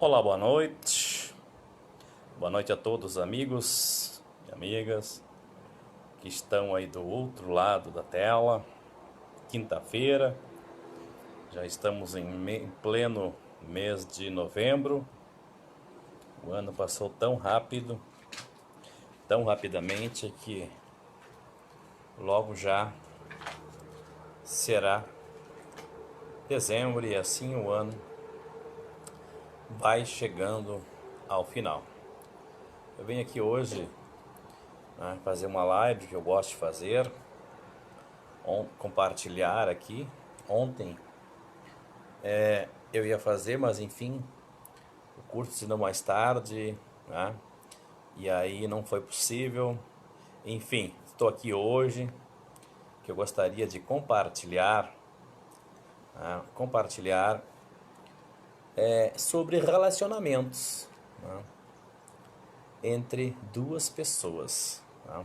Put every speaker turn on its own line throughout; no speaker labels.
Olá, boa noite. Boa noite a todos, amigos e amigas que estão aí do outro lado da tela. Quinta-feira, já estamos em pleno mês de novembro. O ano passou tão rápido, tão rapidamente que logo já será dezembro e assim o ano vai chegando ao final. Eu venho aqui hoje, né, fazer uma live que eu gosto de fazer, compartilhar aqui. Ontem eu ia fazer, mas enfim, o curso ensinou mais tarde, né? E aí não foi possível. Enfim, estou aqui hoje, que eu gostaria de compartilhar, né? Sobre relacionamentos, né? Entre duas pessoas, né?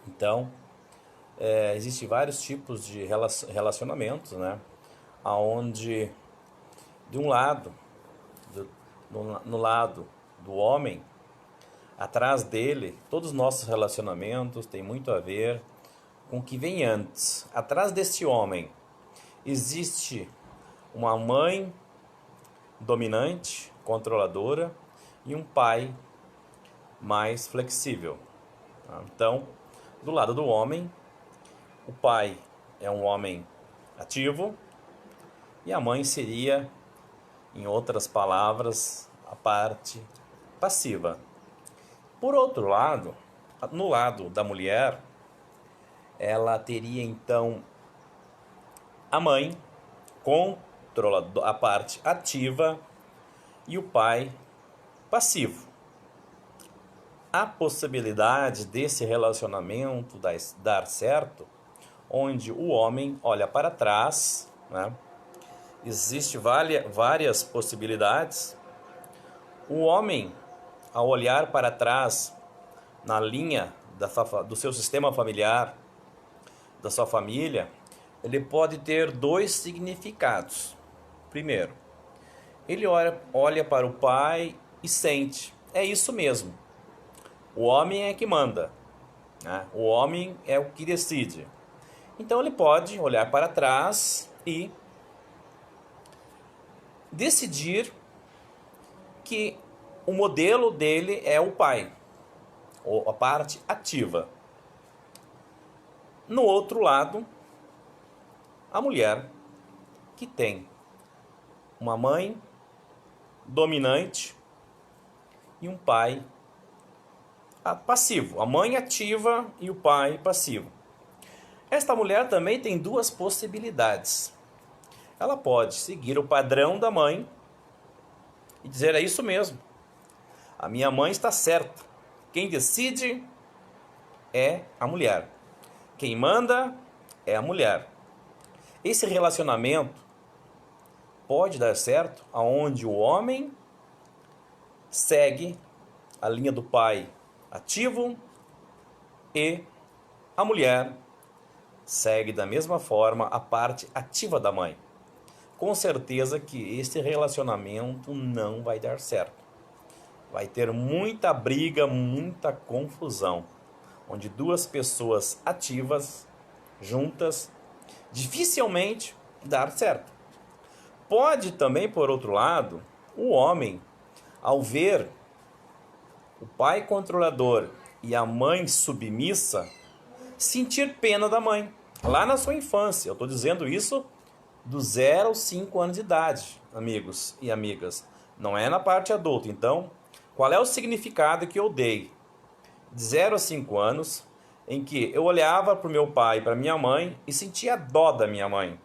Então, existem vários tipos de relacionamentos, né? Aonde, de um lado, no lado do homem, atrás dele, todos os nossos relacionamentos têm muito a ver com o que vem antes. Atrás desse homem existe uma mãe dominante, controladora, e um pai mais flexível. Então, do lado do homem, o pai é um homem ativo e a mãe seria, em outras palavras, a parte passiva. Por outro lado, no lado da mulher, ela teria então a mãe, controlador, a parte ativa, e o pai passivo. A possibilidade desse relacionamento dar certo, onde o homem olha para trás, né? Existem várias possibilidades. O homem, ao olhar para trás na linha do seu sistema familiar, da sua família, ele pode ter dois significados. Primeiro, ele olha para o pai e sente, é isso mesmo, o homem é que manda, né? O homem é o que decide. Então ele pode olhar para trás e decidir que o modelo dele é o pai, ou a parte ativa. No outro lado, a mulher, que tem uma mãe dominante e um pai passivo. A mãe ativa e o pai passivo. Esta mulher também tem duas possibilidades. Ela pode seguir o padrão da mãe e dizer, é isso mesmo, a minha mãe está certa. Quem decide é a mulher. Quem manda é a mulher. Esse relacionamento pode dar certo aonde o homem segue a linha do pai ativo e a mulher segue da mesma forma a parte ativa da mãe. Com certeza que esse relacionamento não vai dar certo. Vai ter muita briga, muita confusão, onde duas pessoas ativas, juntas, dificilmente dar certo. Pode também, por outro lado, o homem, ao ver o pai controlador e a mãe submissa, sentir pena da mãe, lá na sua infância. Eu estou dizendo isso do 0 aos 5 anos de idade, amigos e amigas. Não é na parte adulta. Então, qual é o significado que eu dei? De 0 a 5 anos, em que eu olhava para o meu pai e para minha mãe e sentia dó da minha mãe.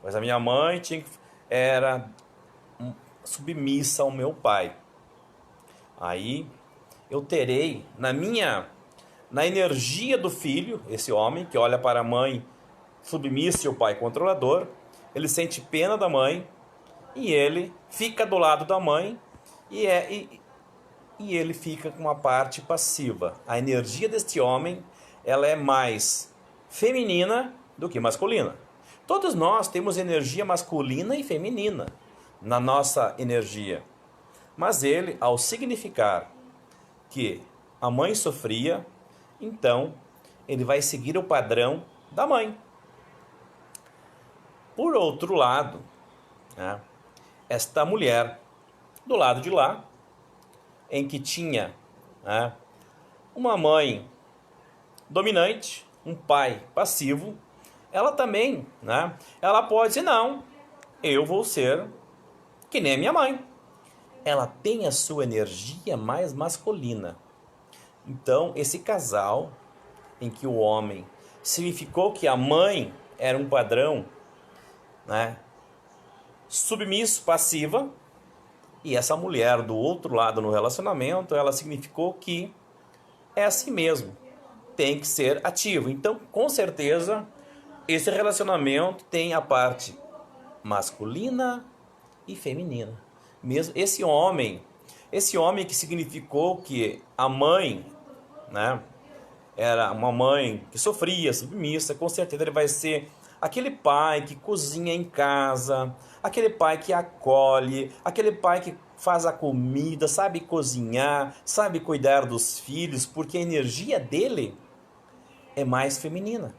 Pois a minha mãe era submissa ao meu pai. Aí eu terei na energia do filho, esse homem que olha para a mãe submissa e o pai controlador, ele sente pena da mãe e ele fica do lado da mãe e ele fica com uma parte passiva. A energia deste homem, ela é mais feminina do que masculina. Todos nós temos energia masculina e feminina. na nossa energia. Mas ele, ao significar que a mãe sofria, então ele vai seguir o padrão da mãe. Por outro lado, né, esta mulher do lado de lá, em que tinha, né, uma mãe dominante, um pai passivo, ela também, né, ela pode dizer, não, eu vou ser que nem a minha mãe. Ela tem a sua energia mais masculina. Então, esse casal, em que o homem significou que a mãe era um padrão, né, submisso, passiva, e essa mulher do outro lado no relacionamento, ela significou que é assim mesmo, tem que ser ativo. Então, com certeza, esse relacionamento tem a parte masculina e feminina. Mesmo esse homem que significou que a mãe, né, era uma mãe que sofria, submissa, com certeza ele vai ser aquele pai que cozinha em casa, aquele pai que acolhe, aquele pai que faz a comida, sabe cozinhar, sabe cuidar dos filhos, porque a energia dele é mais feminina.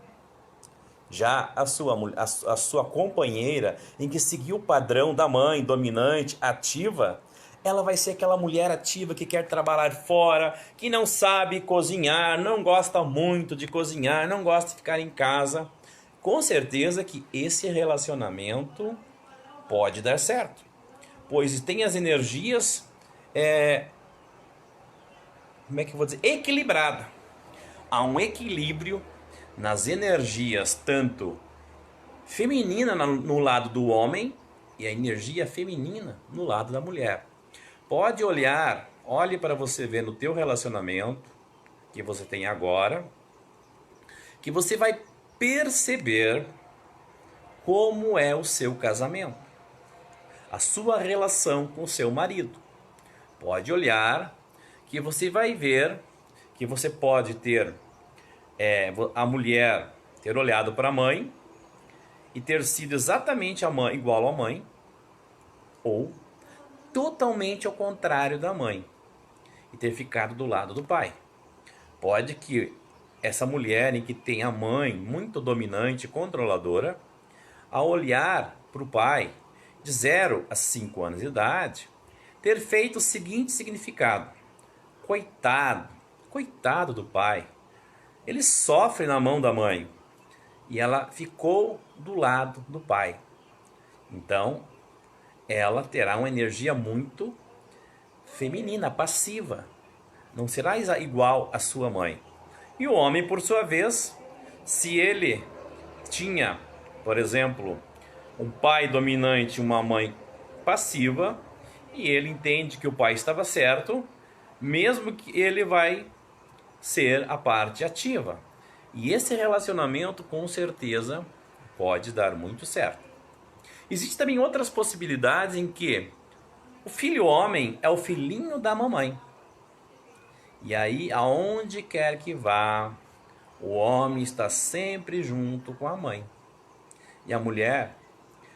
Já a sua companheira, em que seguiu o padrão da mãe, dominante, ativa, ela vai ser aquela mulher ativa que quer trabalhar fora, que não sabe cozinhar, não gosta muito de cozinhar, não gosta de ficar em casa. Com certeza que esse relacionamento pode dar certo, pois tem as energias, como é que eu vou dizer, equilibrada. Há um equilíbrio nas energias, tanto feminina no lado do homem e a energia feminina no lado da mulher. Pode olhar, olhe para você ver no teu relacionamento que você tem agora, que você vai perceber como é o seu casamento, a sua relação com o seu marido. Pode olhar que você vai ver que você pode ter a mulher ter olhado para a mãe e ter sido exatamente a mãe, igual à mãe, ou totalmente ao contrário da mãe e ter ficado do lado do pai. Pode que essa mulher em que tem a mãe muito dominante e controladora, ao olhar para o pai de 0 a 5 anos de idade, ter feito o seguinte significado: coitado do pai, ele sofre na mão da mãe e ela ficou do lado do pai. Então, ela terá uma energia muito feminina, passiva. Não será igual à sua mãe. E o homem, por sua vez, se ele tinha, por exemplo, um pai dominante e uma mãe passiva, e ele entende que o pai estava certo, mesmo que ele vai ser a parte ativa. E esse relacionamento, com certeza, pode dar muito certo. Existem também outras possibilidades em que o filho homem é o filhinho da mamãe. E aí, aonde quer que vá, o homem está sempre junto com a mãe. E a mulher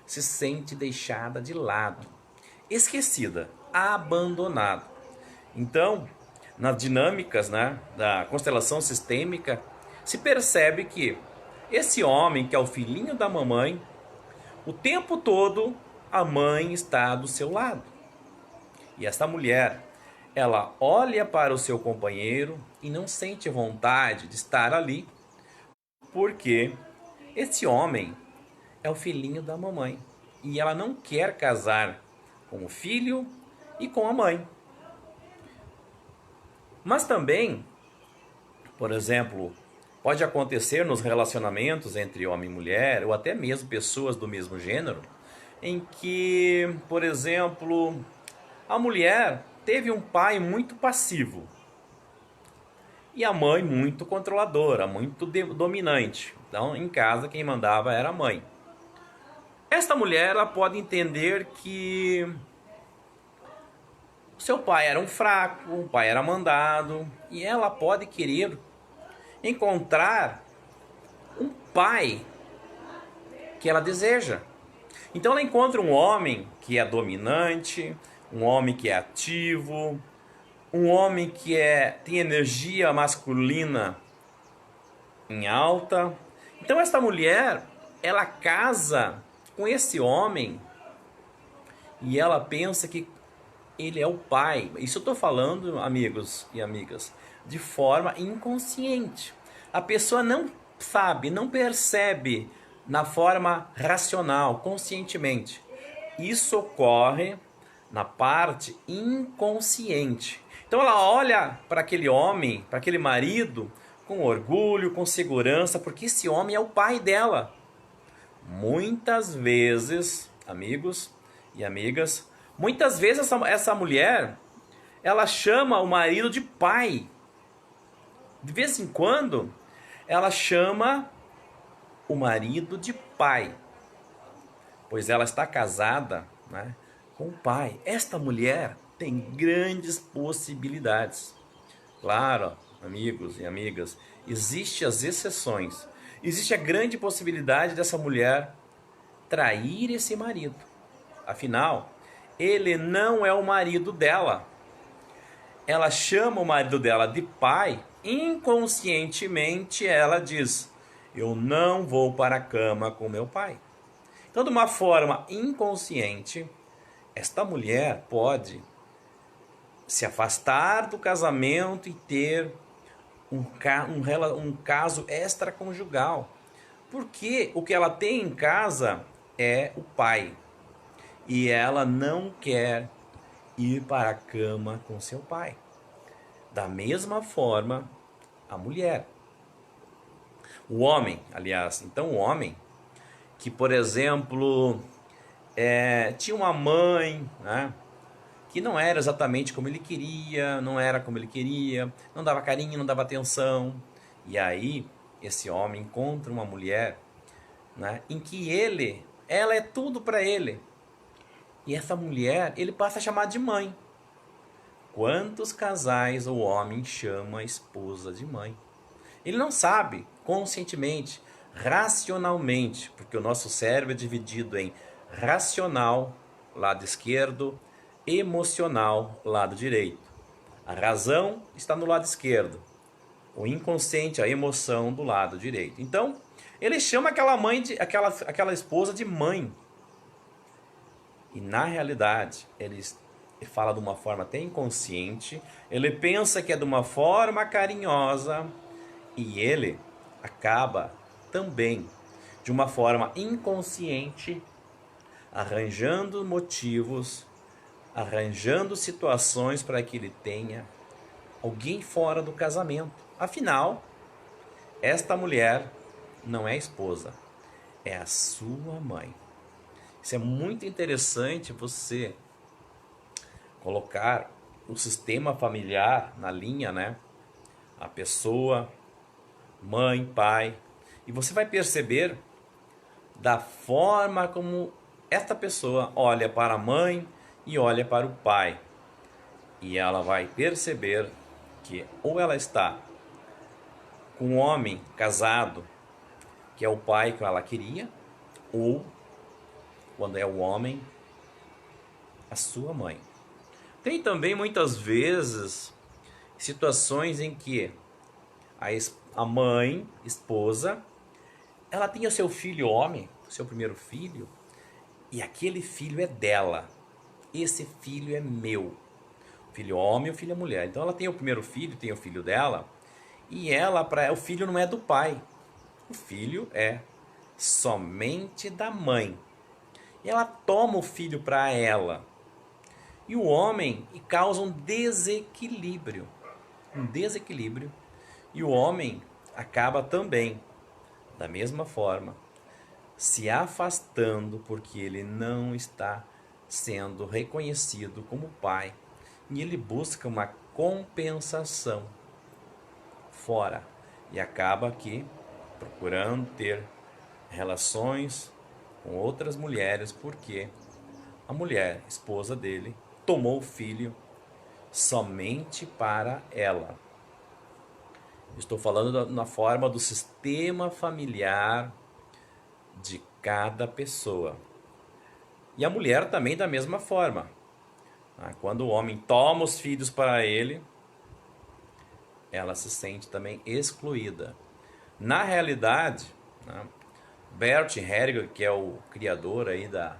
se sente deixada de lado, esquecida, abandonada. Então, nas dinâmicas, né, da constelação sistêmica, se percebe que esse homem, que é o filhinho da mamãe, o tempo todo a mãe está do seu lado. E essa mulher, ela olha para o seu companheiro e não sente vontade de estar ali, porque esse homem é o filhinho da mamãe. E ela não quer casar com o filho e com a mãe. Mas também, por exemplo, pode acontecer nos relacionamentos entre homem e mulher, ou até mesmo pessoas do mesmo gênero, em que, por exemplo, a mulher teve um pai muito passivo e a mãe muito controladora, muito dominante. Então, em casa, quem mandava era a mãe. Esta mulher, ela pode entender que seu pai era um fraco, o pai era mandado, e ela pode querer encontrar um pai que ela deseja. Então ela encontra um homem que é dominante, um homem que é ativo, um homem que tem energia masculina em alta. Então esta mulher, ela casa com esse homem e ela pensa que ele é o pai. Isso eu estou falando, amigos e amigas, de forma inconsciente. A pessoa não sabe, não percebe na forma racional, conscientemente. Isso ocorre na parte inconsciente. Então ela olha para aquele homem, para aquele marido, com orgulho, com segurança, porque esse homem é o pai dela. Muitas vezes, amigos e amigas, muitas vezes essa mulher, ela chama o marido de pai. De vez em quando, ela chama o marido de pai, pois ela está casada, né, com o pai. Esta mulher tem grandes possibilidades. Claro, amigos e amigas, existem as exceções. Existe a grande possibilidade dessa mulher trair esse marido. Afinal, ele não é o marido dela. Ela chama o marido dela de pai, inconscientemente ela diz: eu não vou para a cama com meu pai. Então, de uma forma inconsciente, esta mulher pode se afastar do casamento e ter um caso extraconjugal. Porque o que ela tem em casa é o pai. E ela não quer ir para a cama com seu pai. Da mesma forma, a mulher. O homem, aliás, então o homem que, por exemplo, tinha uma mãe, né, que não era exatamente como ele queria, não era como ele queria, não dava carinho, não dava atenção. E aí, esse homem encontra uma mulher, né, em que ela é tudo para ele. E essa mulher, ele passa a chamar de mãe. Quantos casais o homem chama a esposa de mãe? Ele não sabe conscientemente, racionalmente, porque o nosso cérebro é dividido em racional, lado esquerdo, emocional, lado direito. A razão está no lado esquerdo, o inconsciente, a emoção do lado direito. Então, ele chama aquela esposa de mãe. E na realidade, ele fala de uma forma até inconsciente, ele pensa que é de uma forma carinhosa e ele acaba também, de uma forma inconsciente, arranjando motivos, arranjando situações para que ele tenha alguém fora do casamento. Afinal, esta mulher não é esposa, é a sua mãe. Isso é muito interessante, você colocar o sistema familiar na linha, né? A pessoa, mãe, pai, e você vai perceber da forma como esta pessoa olha para a mãe e olha para o pai. E ela vai perceber que ou ela está com um homem casado, que é o pai que ela queria, ou quando é o homem, a sua mãe. Tem também muitas vezes situações em que a mãe, esposa, ela tem o seu filho homem, seu primeiro filho, e aquele filho é dela. Esse filho é meu. O filho homem e o filho é mulher. Então ela tem o primeiro filho, tem o filho dela, e o filho não é do pai. O filho é somente da mãe. E ela toma o filho para ela. E o homem causa um desequilíbrio. Um desequilíbrio. E o homem acaba também, da mesma forma, se afastando porque ele não está sendo reconhecido como pai. E ele busca uma compensação fora. E acaba aqui procurando ter relações com outras mulheres porque a mulher, esposa dele, tomou o filho somente para ela. Estou falando na forma do sistema familiar de cada pessoa. E a mulher também da mesma forma. Quando o homem toma os filhos para ele, ela se sente também excluída. Na realidade, né, Bert Hellinger, que é o criador aí da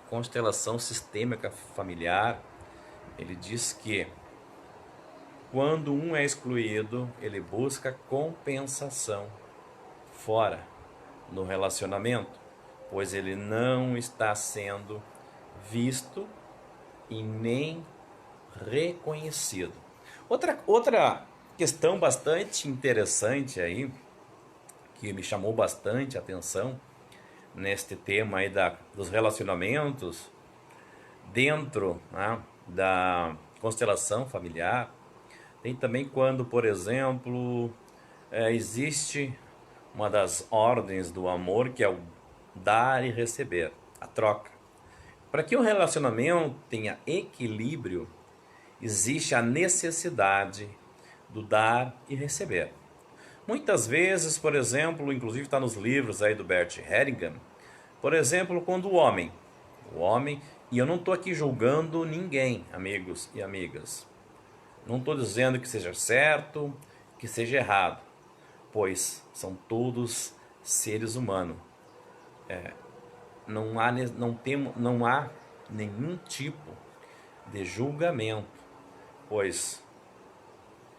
constelação sistêmica familiar, ele diz que quando um é excluído, ele busca compensação fora no relacionamento, pois ele não está sendo visto e nem reconhecido. Outra questão bastante interessante aí, que me chamou bastante atenção neste tema aí dos relacionamentos dentro, né, da constelação familiar, tem também quando, por exemplo, existe uma das ordens do amor, que é o dar e receber, a troca. Para que um relacionamento tenha equilíbrio, existe a necessidade do dar e receber. Muitas vezes, por exemplo, inclusive está nos livros aí do Bert Hellinger, por exemplo, quando o homem, e eu não estou aqui julgando ninguém, amigos e amigas, não estou dizendo que seja certo, que seja errado, pois são todos seres humanos. Não há nenhum tipo de julgamento, pois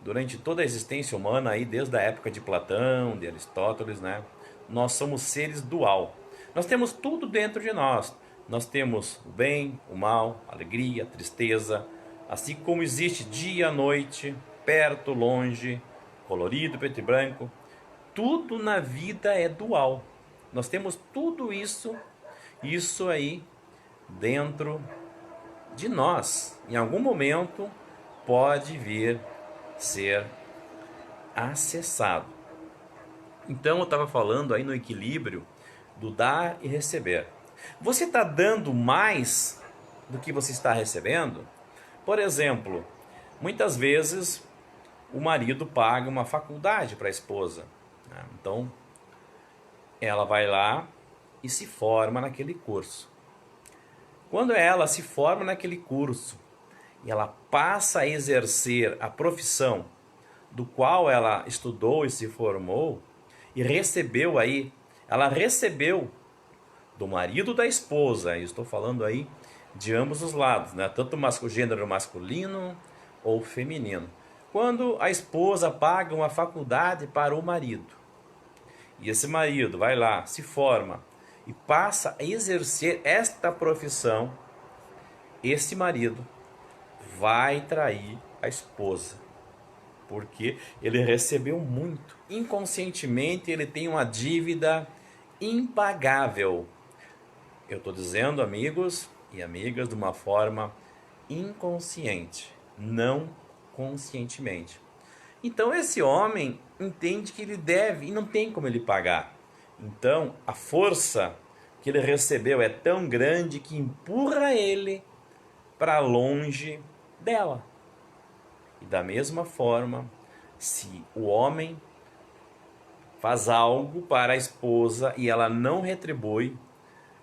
durante toda a existência humana, aí, desde a época de Platão, de Aristóteles, né, nós somos seres dual. Nós temos tudo dentro de nós. Nós temos o bem, o mal, a alegria, a tristeza, assim como existe dia, noite, perto, longe, colorido, preto e branco. Tudo na vida é dual. Nós temos tudo isso aí dentro de nós. Em algum momento pode vir ser acessado. Então eu estava falando aí no equilíbrio do dar e receber. Você está dando mais do que você está recebendo? Por exemplo, muitas vezes o marido paga uma faculdade para a esposa, né? Então ela vai lá e se forma naquele curso. Quando ela se forma naquele curso e ela passa a exercer a profissão do qual ela estudou e se formou, e recebeu aí, ela recebeu do marido da esposa, e estou falando aí de ambos os lados, né? Tanto o gênero masculino ou feminino. Quando a esposa paga uma faculdade para o marido, e esse marido vai lá, se forma e passa a exercer esta profissão, esse marido vai trair a esposa, porque ele recebeu muito. Inconscientemente ele tem uma dívida impagável. Eu estou dizendo, amigos e amigas, de uma forma inconsciente, não conscientemente. Então esse homem entende que ele deve e não tem como ele pagar. Então a força que ele recebeu é tão grande que empurra ele para longe dela. E da mesma forma, se o homem faz algo para a esposa e ela não retribui,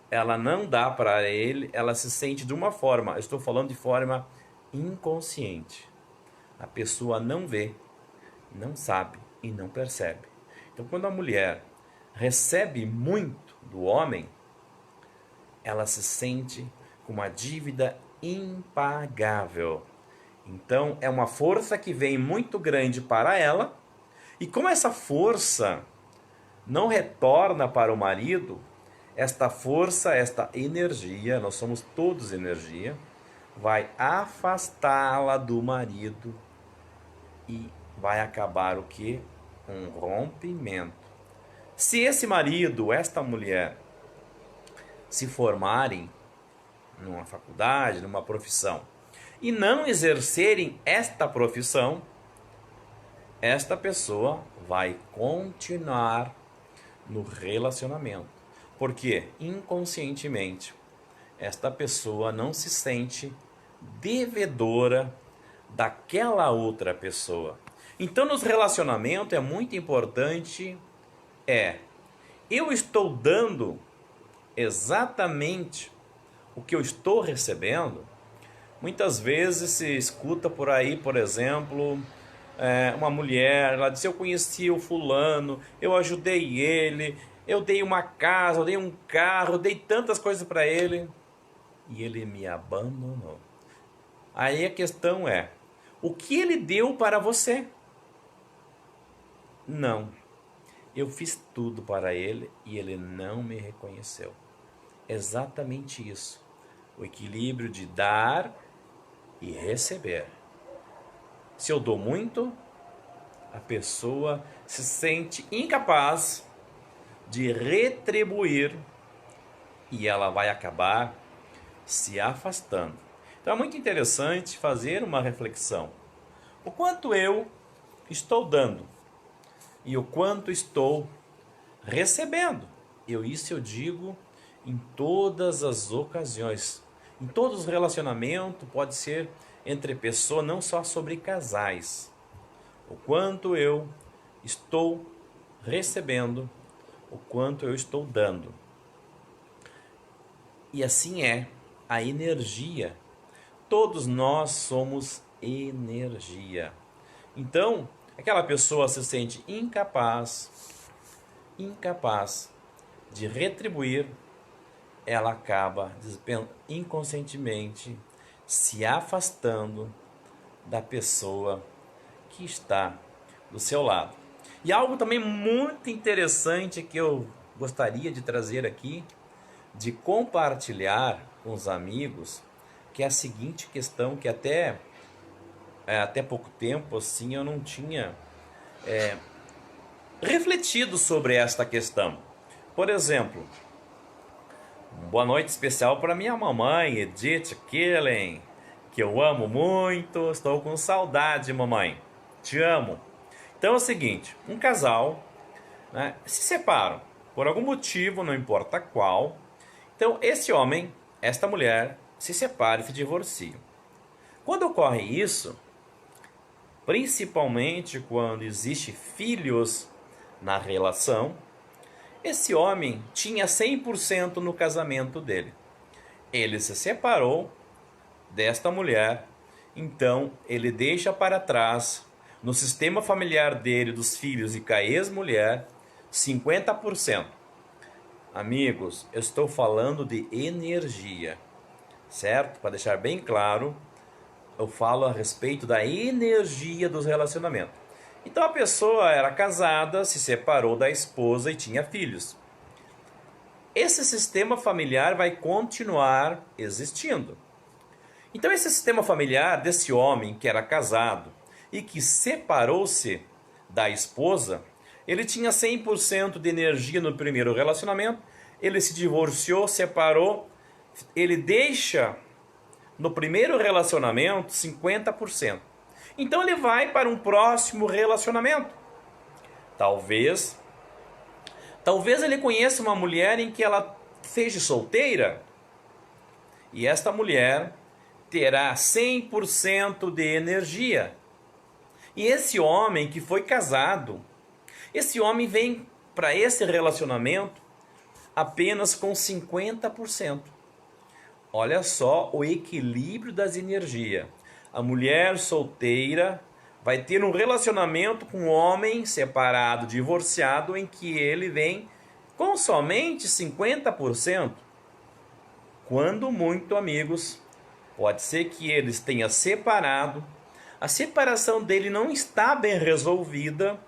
ela não dá para ele, ela se sente de uma forma, eu estou falando de forma inconsciente. A pessoa não vê, não sabe e não percebe. Então, quando a mulher recebe muito do homem, ela se sente com uma dívida impagável. Então, é uma força que vem muito grande para ela, e como essa força não retorna para o marido, esta força, esta energia, nós somos todos energia, vai afastá-la do marido e vai acabar o quê? Um rompimento. Se esse marido, esta mulher, se formarem numa faculdade, numa profissão, e não exercerem esta profissão, esta pessoa vai continuar no relacionamento. Porque inconscientemente esta pessoa não se sente devedora daquela outra pessoa. Então nos relacionamentos é muito importante eu estou dando exatamente o que eu estou recebendo, muitas vezes se escuta por aí, por exemplo, uma mulher, ela diz: eu conheci o fulano, eu ajudei ele, eu dei uma casa, eu dei um carro, eu dei tantas coisas para ele e ele me abandonou. Aí a questão é: o que ele deu para você? Não, eu fiz tudo para ele e ele não me reconheceu. Exatamente isso. O equilíbrio de dar e receber. Se eu dou muito, a pessoa se sente incapaz de retribuir e ela vai acabar se afastando. Então é muito interessante fazer uma reflexão. O quanto eu estou dando e o quanto estou recebendo. Isso eu digo em todas as ocasiões. Em todos os relacionamentos, pode ser entre pessoas, não só sobre casais. O quanto eu estou recebendo, o quanto eu estou dando. E assim é a energia. Todos nós somos energia. Então, aquela pessoa se sente incapaz de retribuir, ela acaba inconscientemente se afastando da pessoa que está do seu lado. E algo também muito interessante que eu gostaria de trazer aqui, de compartilhar com os amigos, que é a seguinte questão, que até pouco tempo assim eu não tinha refletido sobre esta questão. Por exemplo, boa noite especial para minha mamãe, Edith Killen, que eu amo muito, estou com saudade, mamãe, te amo. Então é o seguinte, um casal, né, se separam por algum motivo, não importa qual. Então esse homem, esta mulher, se separam e se divorciam. Quando ocorre isso, principalmente quando existe filhos na relação, esse homem tinha 100% no casamento dele. Ele se separou desta mulher, então ele deixa para trás, no sistema familiar dele, dos filhos e com a ex-mulher, 50%. Amigos, eu estou falando de energia, certo? Para deixar bem claro, eu falo a respeito da energia dos relacionamentos. Então a pessoa era casada, se separou da esposa e tinha filhos. Esse sistema familiar vai continuar existindo. Então esse sistema familiar desse homem que era casado e que separou-se da esposa, ele tinha 100% de energia no primeiro relacionamento, ele se divorciou, separou, ele deixa no primeiro relacionamento 50%. Então ele vai para um próximo relacionamento. Talvez ele conheça uma mulher em que ela seja solteira e esta mulher terá 100% de energia. E esse homem que foi casado, esse homem vem para esse relacionamento apenas com 50%. Olha só o equilíbrio das energias. A mulher solteira vai ter um relacionamento com um homem separado, divorciado, em que ele vem com somente 50%. Quando muito, amigos, pode ser que eles tenham separado, a separação dele não está bem resolvida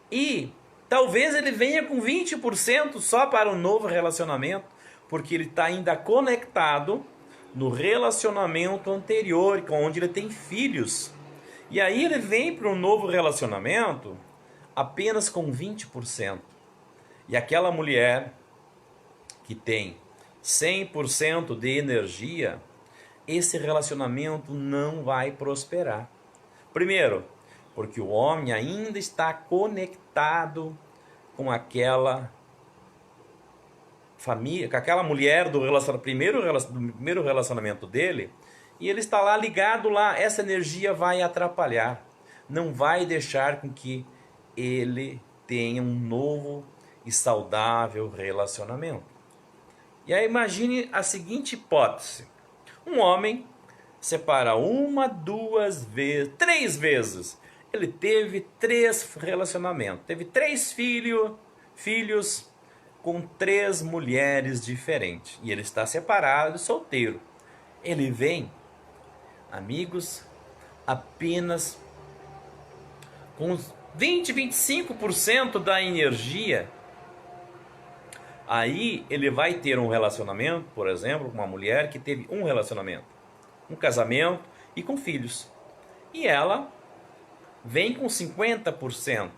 e talvez ele venha com 20% só para um novo relacionamento, porque ele está ainda conectado no relacionamento anterior, onde ele tem filhos. E aí ele vem para um novo relacionamento apenas com 20%. E aquela mulher que tem 100% de energia, esse relacionamento não vai prosperar. Primeiro, porque o homem ainda está conectado com aquela família, com aquela mulher do primeiro relacionamento dele, e ele está lá ligado lá, essa energia vai atrapalhar, não vai deixar com que ele tenha um novo e saudável relacionamento. E aí imagine a seguinte hipótese. Um homem separa uma, duas vezes, três vezes. Ele teve 3 relacionamentos. Teve 3 filhos com 3 mulheres diferentes. E ele está separado e solteiro. Ele vem, amigos, apenas com 20, 25% da energia. Aí ele vai ter um relacionamento, por exemplo, com uma mulher que teve um relacionamento, um casamento e com filhos. E ela vem com 50%.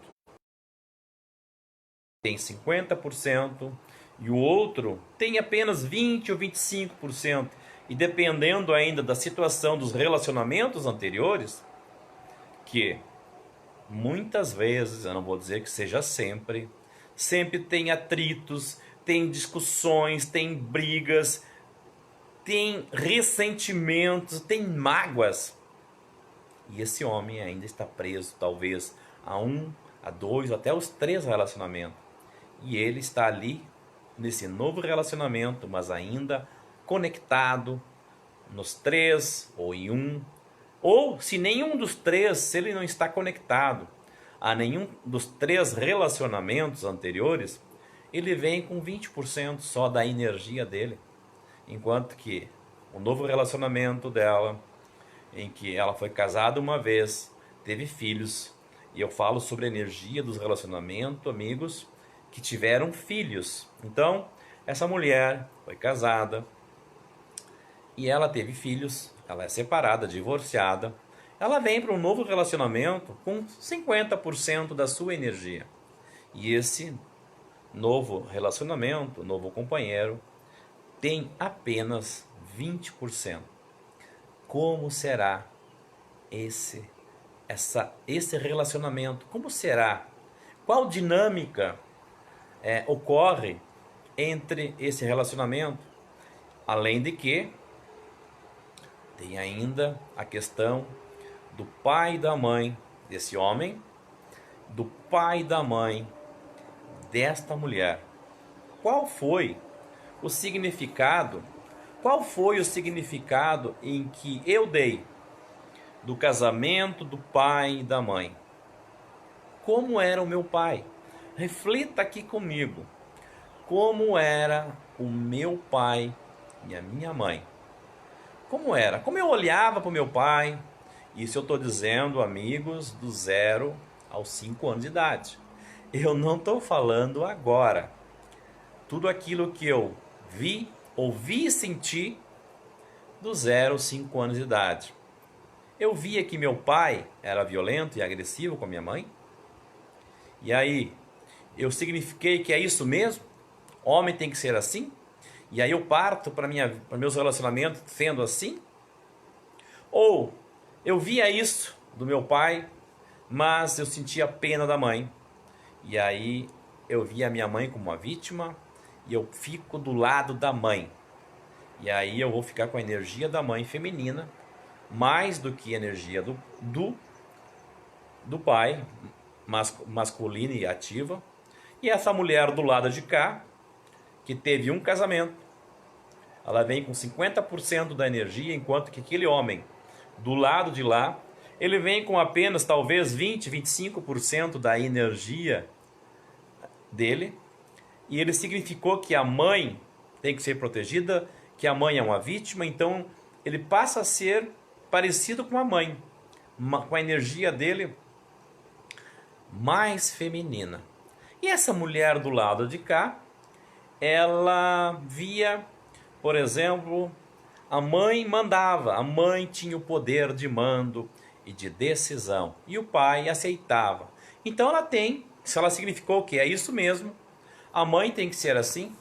Tem 50% e o outro tem apenas 20 ou 25%. E dependendo ainda da situação dos relacionamentos anteriores, que muitas vezes, eu não vou dizer que seja sempre, sempre tem atritos, tem discussões, tem brigas, tem ressentimentos, tem mágoas. E esse homem ainda está preso, talvez, a 1, a 2, até os 3 relacionamentos. E ele está ali, nesse novo relacionamento, mas ainda conectado nos 3 ou em 1. Ou se nenhum dos 3, se ele não está conectado a nenhum dos 3 relacionamentos anteriores, ele vem com 20% só da energia dele. Enquanto que o novo relacionamento dela, em que ela foi casada uma vez, teve filhos, e eu falo sobre a energia dos relacionamentos, amigos, que tiveram filhos. Então, essa mulher foi casada, e ela teve filhos, ela é separada, divorciada, ela vem para um novo relacionamento com 50% da sua energia. E esse novo relacionamento, novo companheiro, tem apenas 20%. Como será esse relacionamento? Como será? Qual dinâmica ocorre entre esse relacionamento? Além de que tem ainda a questão do pai e da mãe desse homem, do pai e da mãe desta mulher. Qual foi o significado? Qual foi o significado em que eu dei do casamento do pai e da mãe? Como era o meu pai? Reflita aqui comigo. Como era o meu pai e a minha mãe? Como era? Como eu olhava para o meu pai? Isso eu estou dizendo, amigos, do 0 aos 5 anos de idade. Eu não estou falando agora. Tudo aquilo que eu vi, ouvi e senti do 0 aos 5 anos de idade. Eu via que meu pai era violento e agressivo com a minha mãe. E aí, eu signifiquei que é isso mesmo? Homem tem que ser assim? E aí eu parto para meus relacionamentos sendo assim? Ou eu via isso do meu pai, mas eu sentia pena da mãe. E aí eu via a minha mãe como uma vítima e eu fico do lado da mãe. E aí eu vou ficar com a energia da mãe feminina, mais do que a energia do pai, masculina e ativa. E essa mulher do lado de cá, que teve um casamento, ela vem com 50% da energia, enquanto que aquele homem do lado de lá, ele vem com apenas talvez 20, 25% da energia dele. E ele significou que a mãe tem que ser protegida, que a mãe é uma vítima, então ele passa a ser parecido com a mãe, com a energia dele mais feminina. E essa mulher do lado de cá, ela via, por exemplo, a mãe mandava, a mãe tinha o poder de mando e de decisão, e o pai aceitava. Então ela tem, se ela significou que é isso mesmo, a mãe tem que ser assim,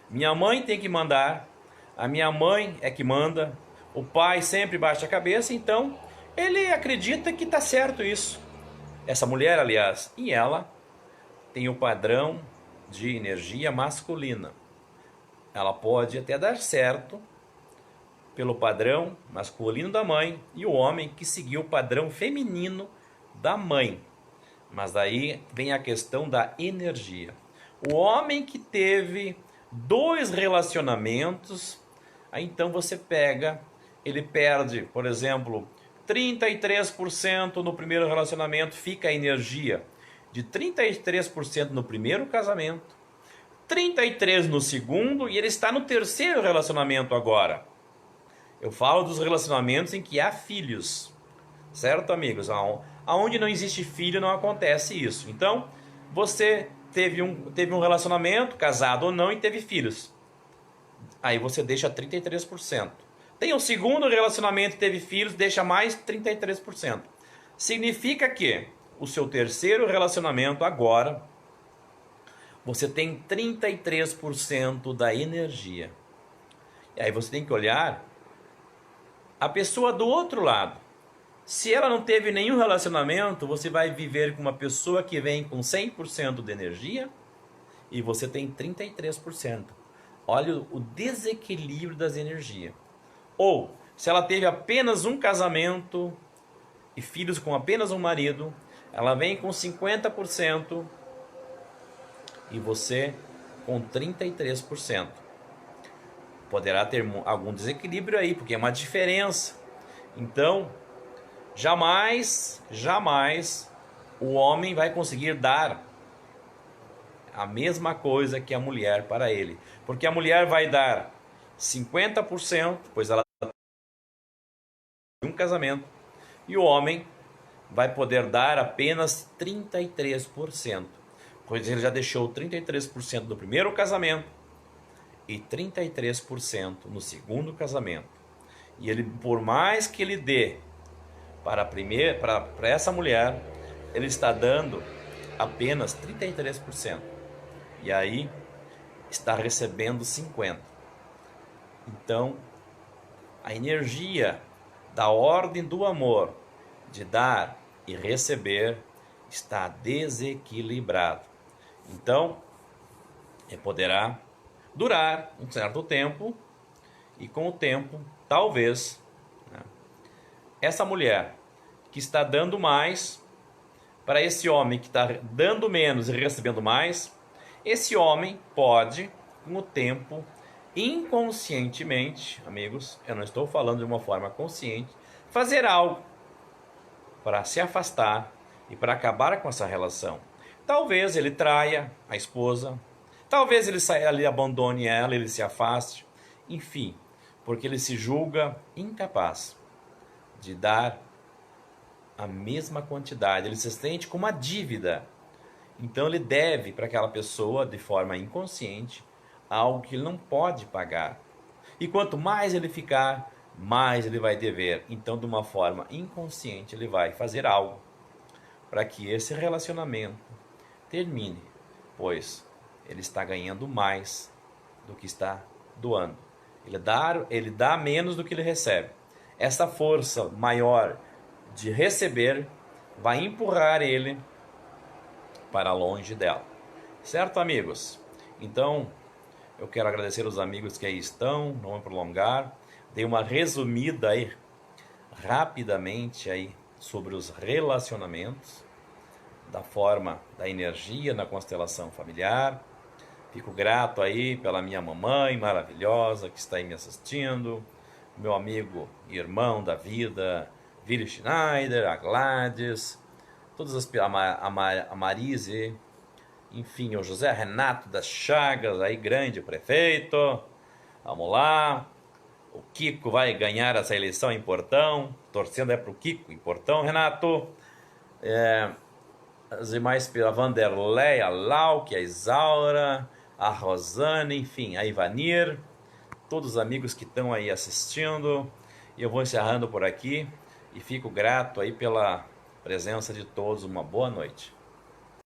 minha mãe tem que mandar, a minha mãe é que manda, o pai sempre baixa a cabeça, então ele acredita que está certo isso. Essa mulher, aliás, e ela tem o padrão de energia masculina. Ela pode até dar certo pelo padrão masculino da mãe e o homem que seguiu o padrão feminino da mãe. Mas daí vem a questão da energia. O homem que teve 2 relacionamentos, aí então você pega, ele perde, por exemplo, 33% no primeiro relacionamento, fica a energia de 33% no primeiro casamento, 33% no segundo, e ele está no terceiro relacionamento agora. Eu falo dos relacionamentos em que há filhos, certo, amigos? Aonde não existe filho não acontece isso. Então, você teve um relacionamento, casado ou não, e teve filhos. Aí você deixa 33%. Tem um segundo relacionamento e teve filhos, deixa mais 33%. Significa que o seu terceiro relacionamento agora, você tem 33% da energia. E aí você tem que olhar a pessoa do outro lado. Se ela não teve nenhum relacionamento, você vai viver com uma pessoa que vem com 100% de energia e você tem 33%. Olha o desequilíbrio das energias. Ou, se ela teve apenas um casamento e filhos com apenas um marido, ela vem com 50% e você com 33%. Poderá ter algum desequilíbrio aí, porque é uma diferença. Então, jamais o homem vai conseguir dar a mesma coisa que a mulher para ele. Porque a mulher vai dar 50%, pois ela tem um casamento, e o homem vai poder dar apenas 33%, pois ele já deixou 33% no primeiro casamento e 33% no segundo casamento. E ele, por mais que ele dê para essa mulher, ele está dando apenas 33%. E aí está recebendo 50%. Então, a energia da ordem do amor, de dar e receber, está desequilibrado. Então, poderá durar um certo tempo, e com o tempo, talvez, né, essa mulher que está dando mais para esse homem que está dando menos e recebendo mais, esse homem pode, com o tempo, inconscientemente, amigos, eu não estou falando de uma forma consciente, fazer algo para se afastar e para acabar com essa relação. Talvez ele traia a esposa, talvez ele saia ali, abandone ela, ele se afaste, enfim, porque ele se julga incapaz de dar a mesma quantidade, ele se sente com uma dívida. Então ele deve para aquela pessoa, de forma inconsciente, algo que ele não pode pagar. E quanto mais ele ficar, mais ele vai dever. Então, de uma forma inconsciente, ele vai fazer algo para que esse relacionamento termine, pois ele está ganhando mais do que está doando. Ele dá menos do que ele recebe. Essa força maior de receber vai empurrar ele para longe dela. Certo, amigos? Então, eu quero agradecer os amigos que aí estão, não vou prolongar. Dei uma resumida aí, rapidamente aí, sobre os relacionamentos, da forma da energia na constelação familiar. Fico grato aí pela minha mamãe maravilhosa que está aí me assistindo, meu amigo e irmão da vida, Vili Schneider, a Gladys, a Marise, enfim, o José Renato das Chagas, aí grande prefeito, vamos lá, o Kiko vai ganhar essa eleição em Portão, torcendo para o Kiko em Portão, Renato, as demais, a Vanderlei, a Lauk, a Isaura, a Rosane, enfim, a Ivanir, todos os amigos que estão aí assistindo, e eu vou encerrando por aqui, e fico grato aí pela presença de todos, uma boa noite.